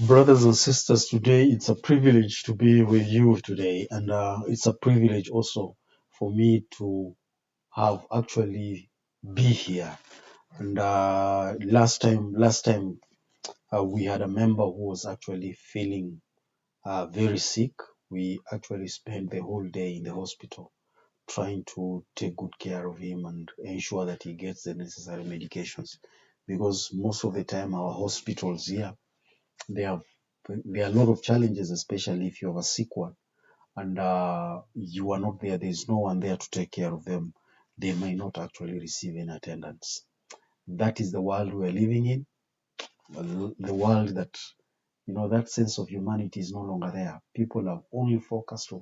Brothers and sisters, today it's a privilege to be with you today, and it's a privilege also for me to have actually be here. And last time we had a member who was actually feeling very sick. We actually spent the whole day in the hospital trying to take good care of him and ensure that he gets the necessary medications, because most of the time our hospitals here, they have there are a lot of challenges, especially if you have a sick one and you are not there. There is no one there to take care of them. They may not actually receive any attendance. That is the world we are living in. The world that, that sense of humanity is no longer there. People are only focused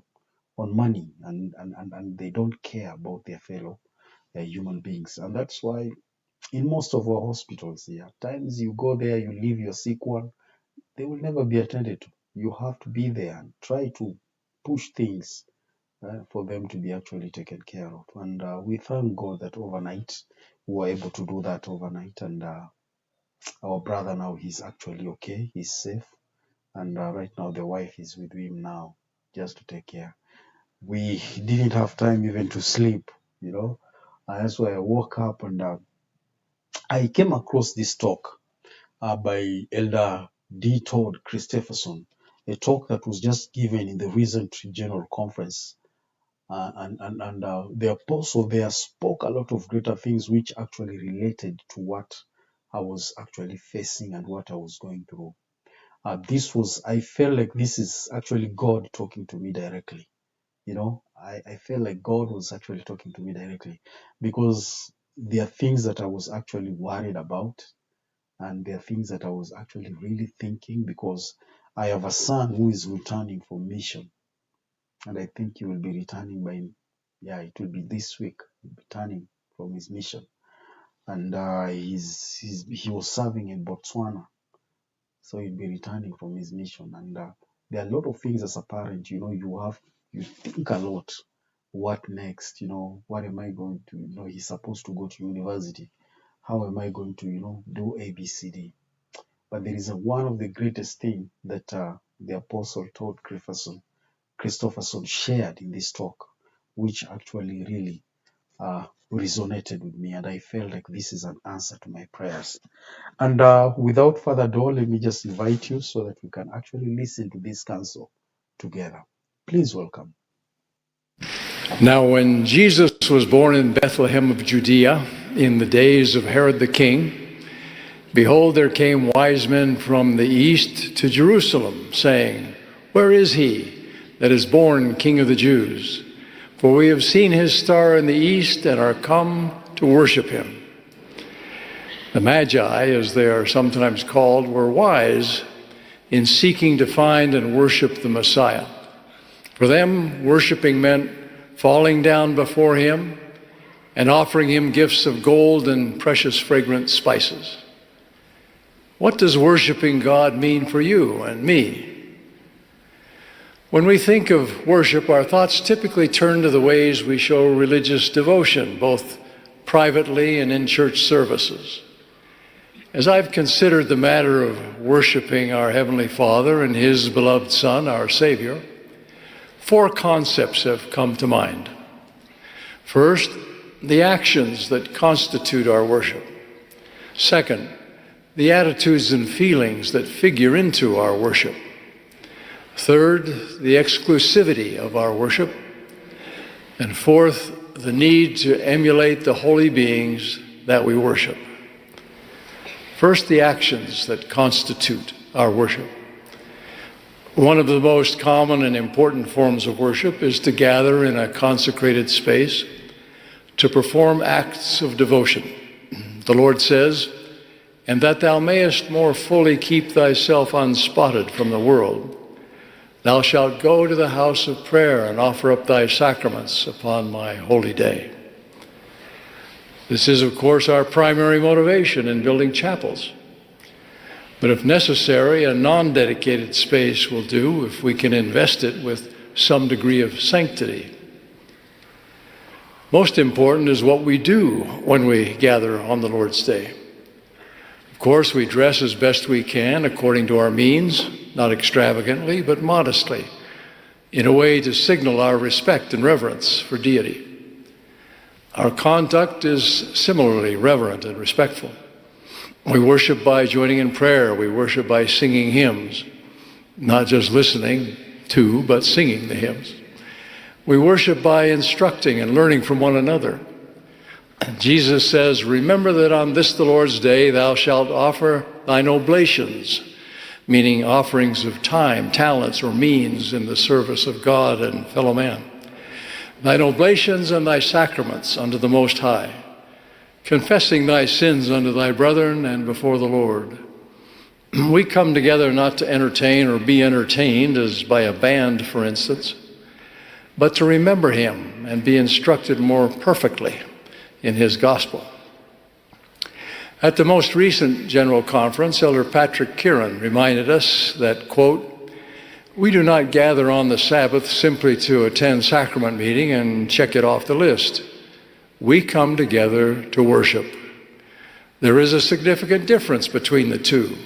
on money, and they don't care about their fellow human beings. And that's why in most of our hospitals here, at times you go there, you leave your sick one, they will never be attended to. You have to be there and try to push things for them to be actually taken care of. And we thank God that overnight we were able to do that overnight. And our brother now, he's actually okay. He's safe. And right now the wife is with him now just to take care. We didn't have time even to sleep, And that's why I woke up and I came across this talk by Elder D. Todd Christofferson, a talk that was just given in the recent General Conference. And the apostle there spoke a lot of greater things which actually related to what I was actually facing and what I was going through. I felt like this is actually God talking to me directly. I felt like God was actually talking to me directly, because there are things that I was actually worried about, and there are things that I was actually really thinking, because I have a son who is returning from mission, and I think he will be returning it will be this week, returning from his mission. And he was serving in Botswana, so he'll be returning from his mission. And there are a lot of things as a parent, you think a lot. What next? What am I going to, he's supposed to go to university. How am I going to, do ABCD? But there is one of the greatest thing that the apostle Todd Christofferson shared in this talk, which actually really resonated with me, and I felt like this is an answer to my prayers. And without further ado, let me just invite you so that we can actually listen to this counsel together. Please welcome. Now, when Jesus was born in Bethlehem of Judea in the days of Herod the king, behold, there came wise men from the east to Jerusalem, saying, Where is he that is born King of the Jews? For we have seen his star in the east and are come to worship him. The Magi, as they are sometimes called, were wise in seeking to find and worship the Messiah. For them, worshiping meant falling down before him and offering him gifts of gold and precious fragrant spices. What does worshiping God mean for you and me? When we think of worship, our thoughts typically turn to the ways we show religious devotion, both privately and in church services. As I've considered the matter of worshiping our Heavenly Father and His beloved Son, our Savior, 4 concepts have come to mind. First, the actions that constitute our worship. Second, the attitudes and feelings that figure into our worship. Third, the exclusivity of our worship. And fourth, the need to emulate the holy beings that we worship. First, the actions that constitute our worship. One of the most common and important forms of worship is to gather in a consecrated space to perform acts of devotion. The Lord says, And that thou mayest more fully keep thyself unspotted from the world, thou shalt go to the house of prayer and offer up thy sacraments upon my holy day. This is, of course, our primary motivation in building chapels. But if necessary, a non-dedicated space will do if we can invest it with some degree of sanctity. Most important is what we do when we gather on the Lord's Day. Of course, we dress as best we can according to our means, not extravagantly, but modestly, in a way to signal our respect and reverence for deity. Our conduct is similarly reverent and respectful. We worship by joining in prayer. We worship by singing hymns, not just listening to, but singing the hymns. We worship by instructing and learning from one another. Jesus says, "Remember that on this the Lord's day thou shalt offer thine oblations," meaning offerings of time, talents, or means in the service of God and fellow man. "Thine oblations and thy sacraments unto the Most High, confessing thy sins unto thy brethren and before the Lord." We come together not to entertain or be entertained, as by a band, for instance, but to remember him and be instructed more perfectly in his gospel. At the most recent General Conference, Elder Patrick Kieran reminded us that, quote, "We do not gather on the Sabbath simply to attend sacrament meeting and check it off the list. We come together to worship. There is a significant difference between the two.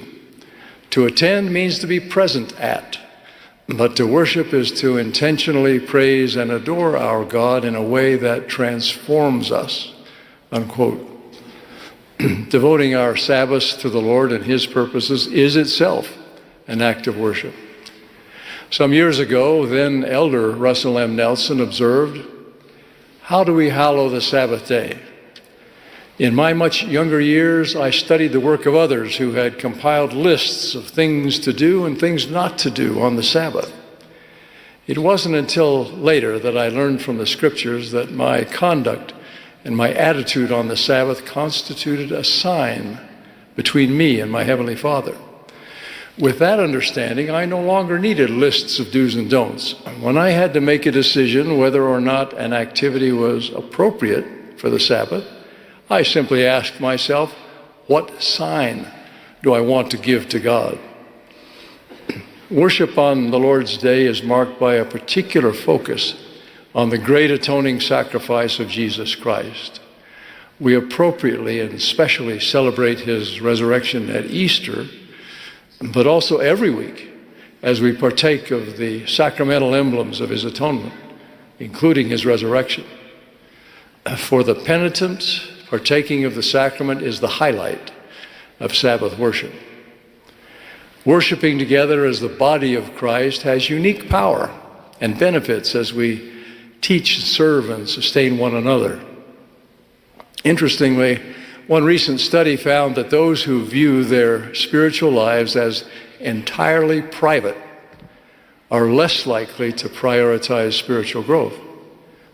To attend means to be present at, but to worship is to intentionally praise and adore our God in a way that transforms us," unquote. Devoting our Sabbaths to the Lord and his purposes is itself an act of worship. Some years ago, then Elder Russell M. Nelson observed, "How do we hallow the Sabbath day? In my much younger years, I studied the work of others who had compiled lists of things to do and things not to do on the Sabbath. It wasn't until later that I learned from the scriptures that my conduct and my attitude on the Sabbath constituted a sign between me and my Heavenly Father. With that understanding, I no longer needed lists of do's and don'ts. When I had to make a decision whether or not an activity was appropriate for the Sabbath, I simply asked myself, what sign do I want to give to God?" Worship on the Lord's Day is marked by a particular focus on the great atoning sacrifice of Jesus Christ. We appropriately and specially celebrate his resurrection at Easter, but also every week as we partake of the sacramental emblems of his atonement, including his resurrection. For the penitent, partaking of the sacrament is the highlight of Sabbath worship. Worshiping together as the body of Christ has unique power and benefits as we teach, serve, and sustain one another. Interestingly, one recent study found that those who view their spiritual lives as entirely private are less likely to prioritize spiritual growth,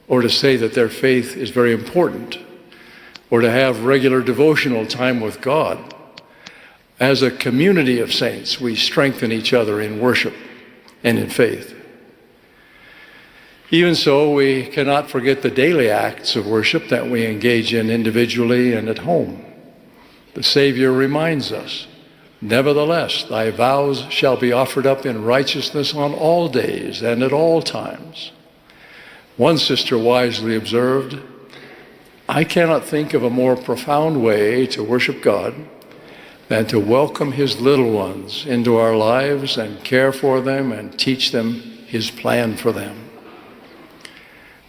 or to say that their faith is very important, or to have regular devotional time with God. As a community of saints, we strengthen each other in worship and in faith. Even so, we cannot forget the daily acts of worship that we engage in individually and at home. The Savior reminds us, "Nevertheless, thy vows shall be offered up in righteousness on all days and at all times." One sister wisely observed, "I cannot think of a more profound way to worship God than to welcome his little ones into our lives and care for them and teach them his plan for them."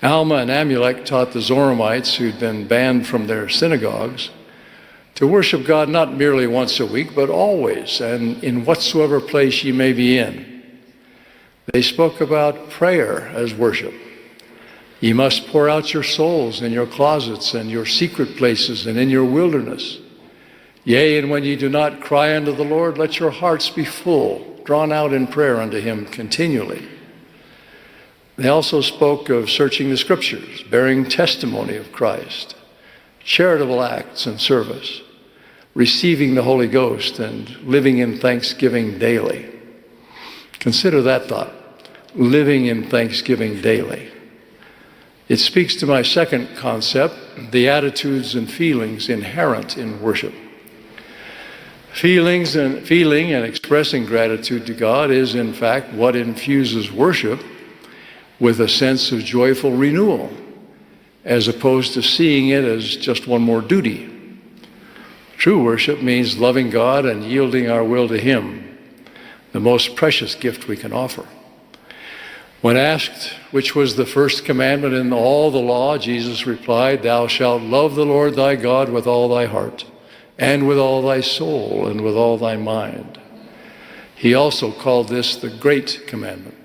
Alma and Amulek taught the Zoramites, who'd been banned from their synagogues, to worship God not merely once a week, but always and in whatsoever place ye may be in. They spoke about prayer as worship. Ye must pour out your souls in your closets and your secret places and in your wilderness. Yea, and when ye do not cry unto the Lord, let your hearts be full, drawn out in prayer unto him continually. They also spoke of searching the scriptures, bearing testimony of Christ, charitable acts and service, receiving the Holy Ghost, and living in thanksgiving daily. Consider that thought, living in thanksgiving daily. It speaks to my second concept, the attitudes and feelings inherent in worship. Feeling and expressing gratitude to God is, in fact, what infuses worship with a sense of joyful renewal, as opposed to seeing it as just one more duty. True worship means loving God and yielding our will to Him, the most precious gift we can offer. When asked which was the first commandment in all the law, Jesus replied, "Thou shalt love the Lord thy God with all thy heart, and with all thy soul, and with all thy mind." He also called this the great commandment.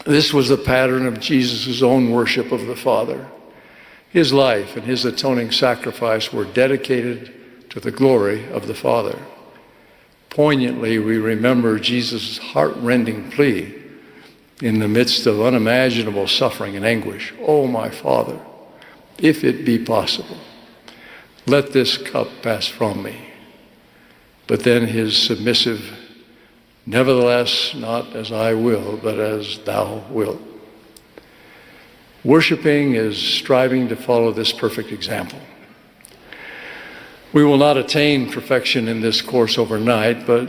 This was the pattern of Jesus' own worship of the Father. His life and his atoning sacrifice were dedicated to the glory of the Father. Poignantly, we remember Jesus' heart-rending plea in the midst of unimaginable suffering and anguish. "Oh, my Father, if it be possible, let this cup pass from me." But then his submissive, "Nevertheless, not as I will, but as thou wilt." Worshiping is striving to follow this perfect example. We will not attain perfection in this course overnight, but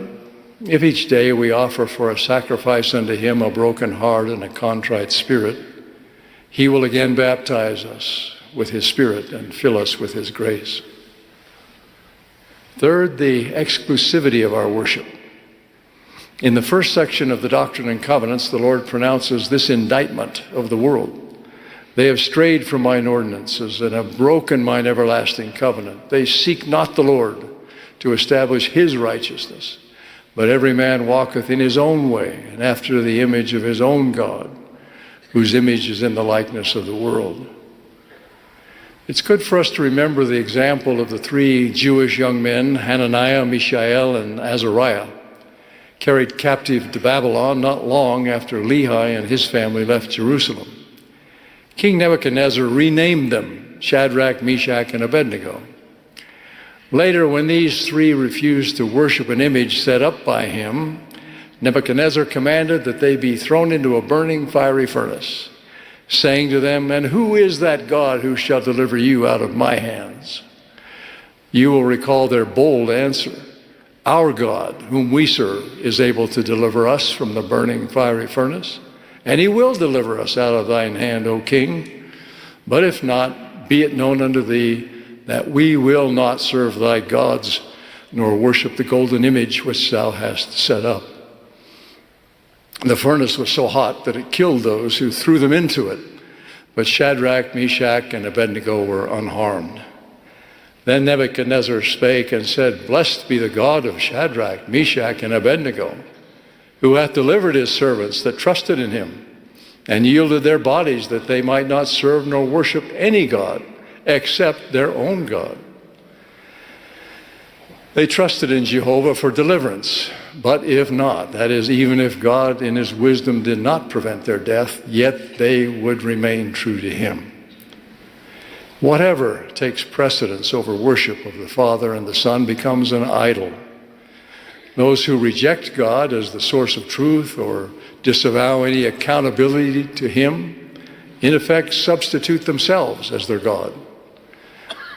if each day we offer for a sacrifice unto Him a broken heart and a contrite spirit, He will again baptize us with His Spirit and fill us with His grace. Third, the exclusivity of our worship. In the first section of the Doctrine and Covenants, the Lord pronounces this indictment of the world: "They have strayed from mine ordinances and have broken mine everlasting covenant. They seek not the Lord to establish His righteousness, but every man walketh in his own way, and after the image of his own God, whose image is in the likeness of the world." It's good for us to remember the example of the three Jewish young men, Hananiah, Mishael, and Azariah, carried captive to Babylon not long after Lehi and his family left Jerusalem. King Nebuchadnezzar renamed them Shadrach, Meshach, and Abednego. Later, when these three refused to worship an image set up by him, Nebuchadnezzar commanded that they be thrown into a burning fiery furnace, saying to them, "And who is that God who shall deliver you out of my hands?" You will recall their bold answer: "Our God, whom we serve, is able to deliver us from the burning fiery furnace, and He will deliver us out of thine hand, O king. But if not, be it known unto thee that we will not serve thy gods, nor worship the golden image which thou hast set up." The furnace was so hot that it killed those who threw them into it, but Shadrach, Meshach, and Abednego were unharmed. Then Nebuchadnezzar spake and said, "Blessed be the God of Shadrach, Meshach, and Abednego, who hath delivered his servants that trusted in him, and yielded their bodies that they might not serve nor worship any god except their own God." They trusted in Jehovah for deliverance, but if not, that is, even if God in His wisdom did not prevent their death, yet they would remain true to Him. Whatever takes precedence over worship of the Father and the Son becomes an idol. Those who reject God as the source of truth or disavow any accountability to Him, in effect, substitute themselves as their God.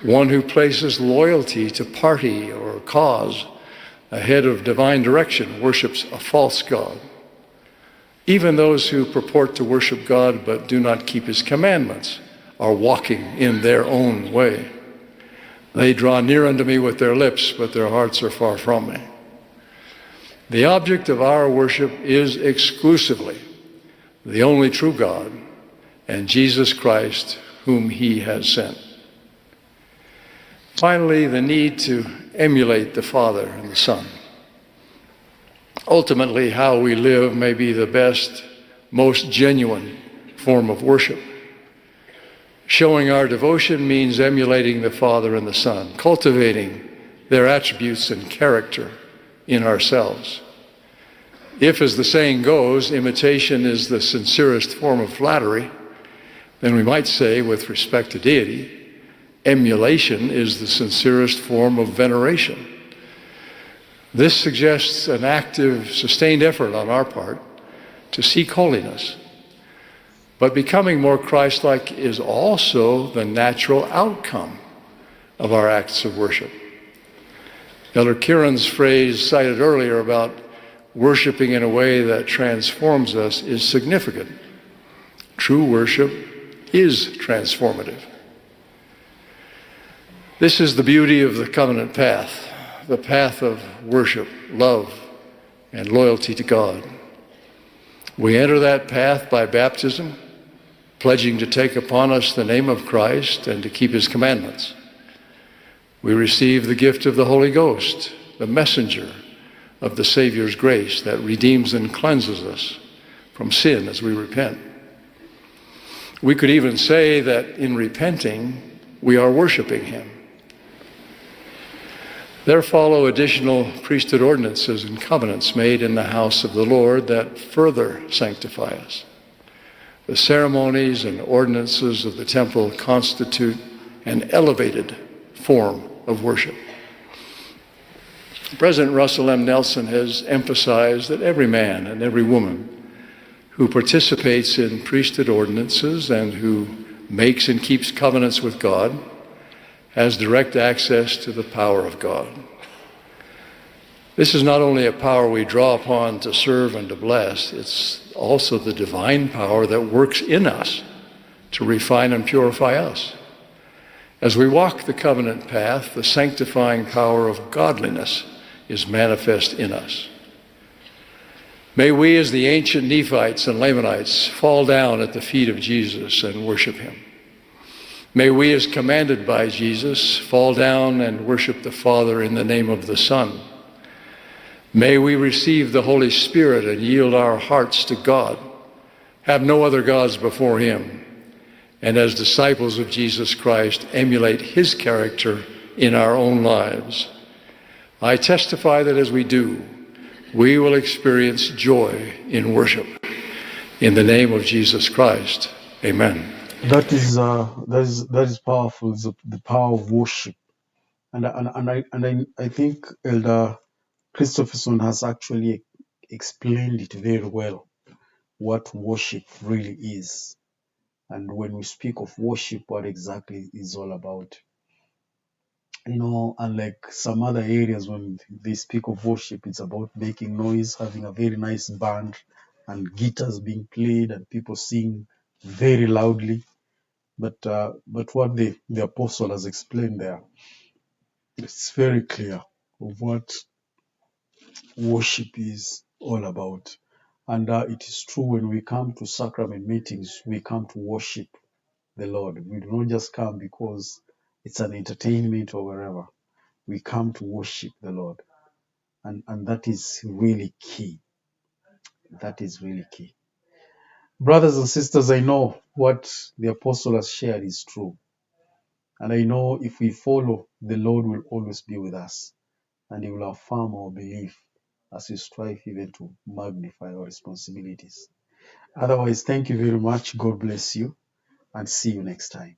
One who places loyalty to party or cause ahead of divine direction worships a false God. Even those who purport to worship God but do not keep His commandments are walking in their own way. They draw near unto me with their lips, but their hearts are far from me. The object of our worship is exclusively the only true God and Jesus Christ, whom He has sent. Finally, the need to emulate the Father and the Son. Ultimately, how we live may be the best, most genuine form of worship. Showing our devotion means emulating the Father and the Son, cultivating their attributes and character in ourselves. If, as the saying goes, imitation is the sincerest form of flattery, then we might say, with respect to deity, emulation is the sincerest form of veneration. This suggests an active, sustained effort on our part to seek holiness. But becoming more Christ-like is also the natural outcome of our acts of worship. Elder Kieran's phrase cited earlier about worshiping in a way that transforms us is significant. True worship is transformative. This is the beauty of the covenant path, the path of worship, love, and loyalty to God. We enter that path by baptism, pledging to take upon us the name of Christ and to keep his commandments. We receive the gift of the Holy Ghost, the messenger of the Savior's grace that redeems and cleanses us from sin as we repent. We could even say that in repenting, we are worshiping him. There follow additional priesthood ordinances and covenants made in the house of the Lord that further sanctify us. The ceremonies and ordinances of the temple constitute an elevated form of worship. President Russell M. Nelson has emphasized that every man and every woman who participates in priesthood ordinances and who makes and keeps covenants with God has direct access to the power of God. This is not only a power we draw upon to serve and to bless, it's also the divine power that works in us to refine and purify us. As we walk the covenant path, the sanctifying power of godliness is manifest in us. May we, as the ancient Nephites and Lamanites, fall down at the feet of Jesus and worship him. May we, as commanded by Jesus, fall down and worship the Father in the name of the Son. May we receive the Holy Spirit and yield our hearts to God, have no other gods before him, and as disciples of Jesus Christ, emulate his character in our own lives. I testify that as we do, we will experience joy in worship. In the name of Jesus Christ, amen. That is powerful. The power of worship, and I think Elder Christofferson has actually explained it very well, what worship really is, and when we speak of worship, what exactly is all about. Unlike some other areas, when they speak of worship, it's about making noise, having a very nice band, and guitars being played, and people sing very loudly. But what the apostle has explained there, it's very clear of what worship is all about. And it is true, when we come to sacrament meetings, we come to worship the Lord. We do not just come because it's an entertainment or wherever. We come to worship the Lord. And that is really key. That is really key. Brothers and sisters, I know what the apostle has shared is true. And I know if we follow, the Lord will always be with us. And he will affirm our belief as we strive even to magnify our responsibilities. Otherwise, thank you very much. God bless you, and see you next time.